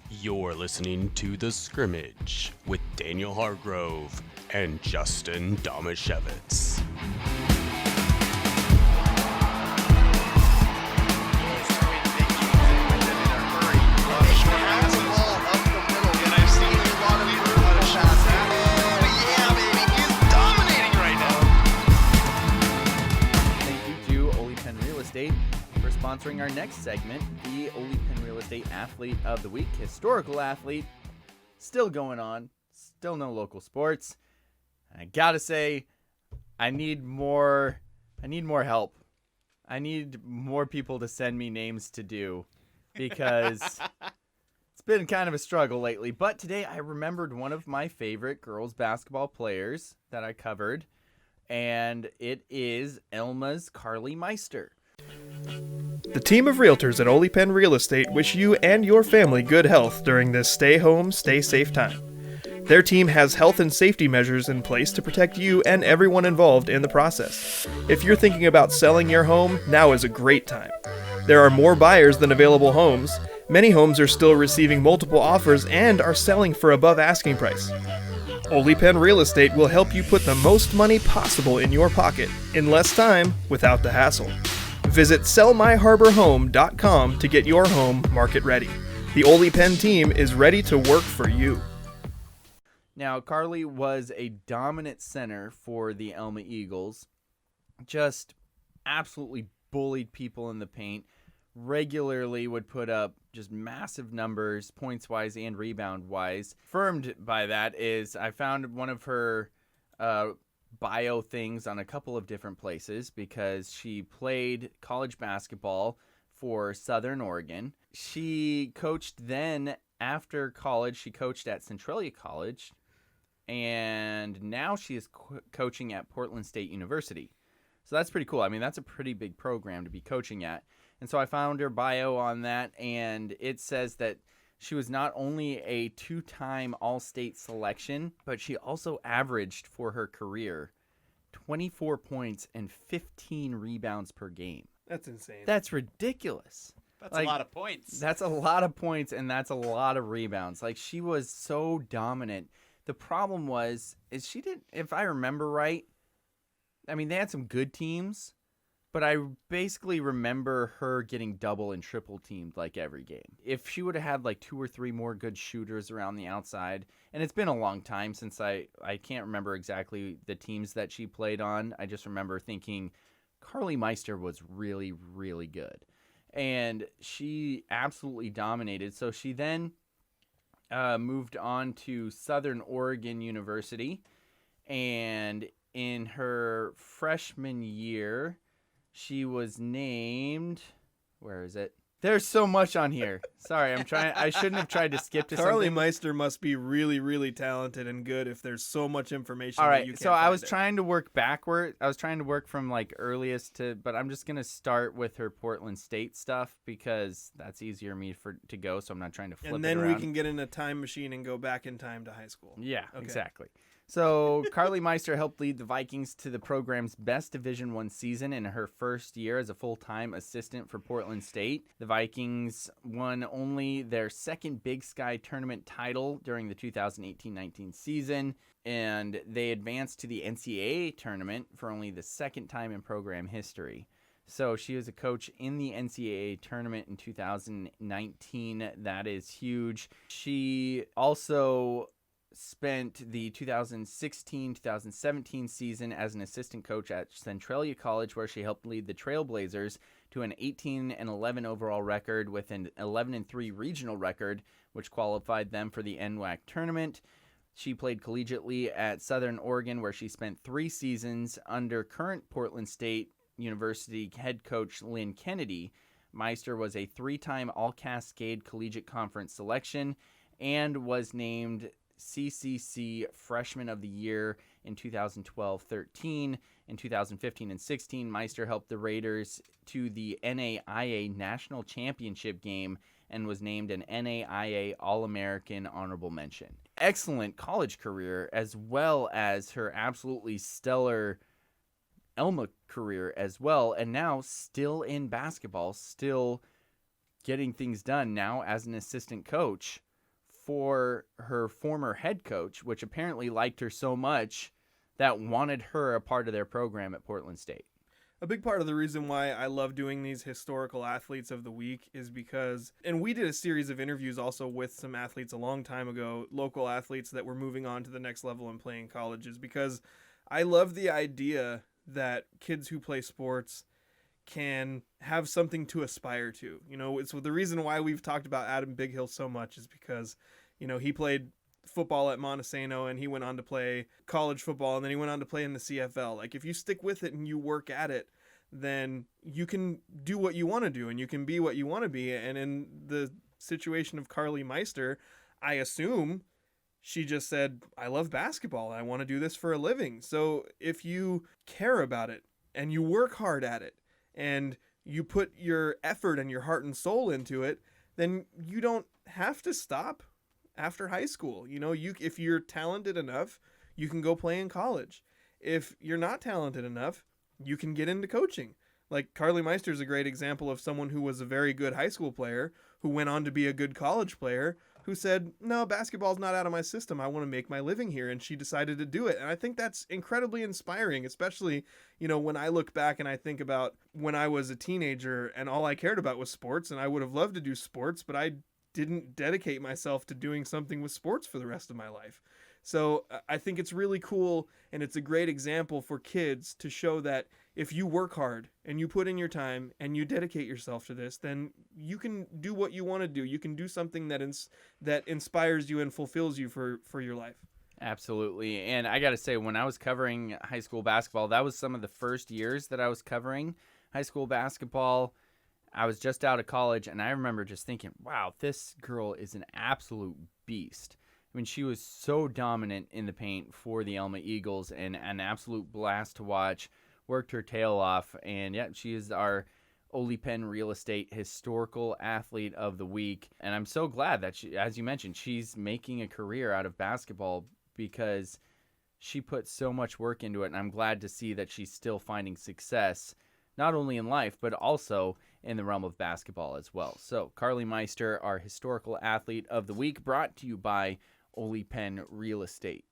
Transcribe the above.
You're listening to The Scrimmage with Daniel Hargrove and Justin Domashevitz. For sponsoring our next segment, the Ole Penn Real Estate Athlete of the Week, historical athlete, still going on, still no local sports. I gotta say, I need more help. I need more people to send me names to do because it's been kind of a struggle lately. But today I remembered one of my favorite girls basketball players that I covered, and it is Elma's Carly Meister. The team of realtors at Ole Penn Real Estate wish you and your family good health during this stay home, stay safe time. Their team has health and safety measures in place to protect you and everyone involved in the process. If you're thinking about selling your home, now is a great time. There are more buyers than available homes. Many homes are still receiving multiple offers and are selling for above asking price. Ole Penn Real Estate will help you put the most money possible in your pocket in less time without the hassle. Visit sellmyharborhome.com to get your home market ready. The Ole Penn team is ready to work for you. Now, Carly was a dominant center for the Elma Eagles. Just absolutely bullied people in the paint. Regularly would put up just massive numbers, points-wise and rebound-wise. Affirmed by that is I found one of her bio things on a couple of different places because she played college basketball for Southern Oregon. She coached then, after college, she coached at Centralia College, and now she is coaching at Portland State University. So that's pretty cool. I mean, that's a pretty big program to be coaching at. And so I found her bio on that, and it says that she was not only a two-time All-State selection, but she also averaged for her career 24 points and 15 rebounds per game. That's insane. That's ridiculous. That's a lot of points. That's a lot of points, and that's a lot of rebounds. Like, she was so dominant. The problem is she didn't, if I remember right, I mean, they had some good teams, but I basically remember her getting double and triple teamed like every game. If she would have had like two or three more good shooters around the outside, and it's been a long time since I can't remember exactly the teams that she played on. I just remember thinking Carly Meister was really, really good. And she absolutely dominated. So she then moved on to Southern Oregon University. And in her freshman year, she was named, where is it? There's so much on here. Sorry, I shouldn't have tried to skip to Carly something. Meister must be really, really talented and good if there's so much information. All that right, you can't so I was find it. trying to work backward. I was trying to work from like earliest to, but I'm just going to start with her Portland State stuff because that's easier to go, so I'm not trying to flip And it then around. we can get in a time machine and go back in time to high school. Yeah, Okay. exactly. So Carly Meister helped lead the Vikings to the program's best Division I season in her first year as a full-time assistant for Portland State. The Vikings won only their second Big Sky tournament title during the 2018-19 season, and they advanced to the NCAA tournament for only the second time in program history. So she was a coach in the NCAA tournament in 2019. That is huge. She also spent the 2016-2017 season as an assistant coach at Centralia College, where she helped lead the Trailblazers to an 18-11 overall record with an 11-3 regional record, which qualified them for the NWAC tournament. She played collegiately at Southern Oregon, where she spent 3 seasons under current Portland State University head coach Lynn Kennedy. Meister was a 3-time All-Cascade Collegiate Conference selection and was named CCC Freshman of the Year in 2012-13. In 2015 and 16, Meister helped the Raiders to the NAIA National Championship game and was named an NAIA All-American Honorable Mention. Excellent college career, as well as her absolutely stellar Elma career as well, and now still in basketball, still getting things done now as an assistant coach. for her former head coach, which apparently liked her so much that wanted her a part of their program at Portland State. A big part of the reason why I love doing these historical athletes of the week is because, and we did a series of interviews also with some athletes a long time ago, local athletes that were moving on to the next level and playing colleges, because I love the idea that kids who play sports can have something to aspire to. You know, it's the reason why we've talked about Adam Big Hill so much is because, you know, he played football at Montesano and he went on to play college football and then he went on to play in the CFL. Like, if you stick with it and you work at it, then you can do what you want to do and you can be what you want to be. And in the situation of Carly Meister, I assume she just said, I love basketball. I want to do this for a living. So if you care about it and you work hard at it and you put your effort and your heart and soul into it, then you don't have to stop after high school. You know, if you're talented enough, you can go play in college. If you're not talented enough, you can get into coaching. Like, Carly Meister is a great example of someone who was a very good high school player, who went on to be a good college player, who said, no, basketball's not out of my system. I want to make my living here. And she decided to do it. And I think that's incredibly inspiring, especially, you know, when I look back and I think about when I was a teenager and all I cared about was sports, and I would have loved to do sports, but I didn't dedicate myself to doing something with sports for the rest of my life. So I think it's really cool, and it's a great example for kids to show that if you work hard and you put in your time and you dedicate yourself to this, then you can do what you want to do. You can do something that inspires you and fulfills you for your life. Absolutely. And I got to say, when I was covering high school basketball, that was some of the first years that I was covering high school basketball. I was just out of college, and I remember just thinking, wow, this girl is an absolute beast. I mean, she was so dominant in the paint for the Elma Eagles and an absolute blast to watch, worked her tail off, and yeah, she is our Ole Penn Real Estate Historical Athlete of the Week. And I'm so glad that, she, as you mentioned, she's making a career out of basketball because she put so much work into it, and I'm glad to see that she's still finding success, not only in life, but also in the realm of basketball as well. So, Carly Meister, our Historical Athlete of the Week, brought to you by Ole Penn Real Estate.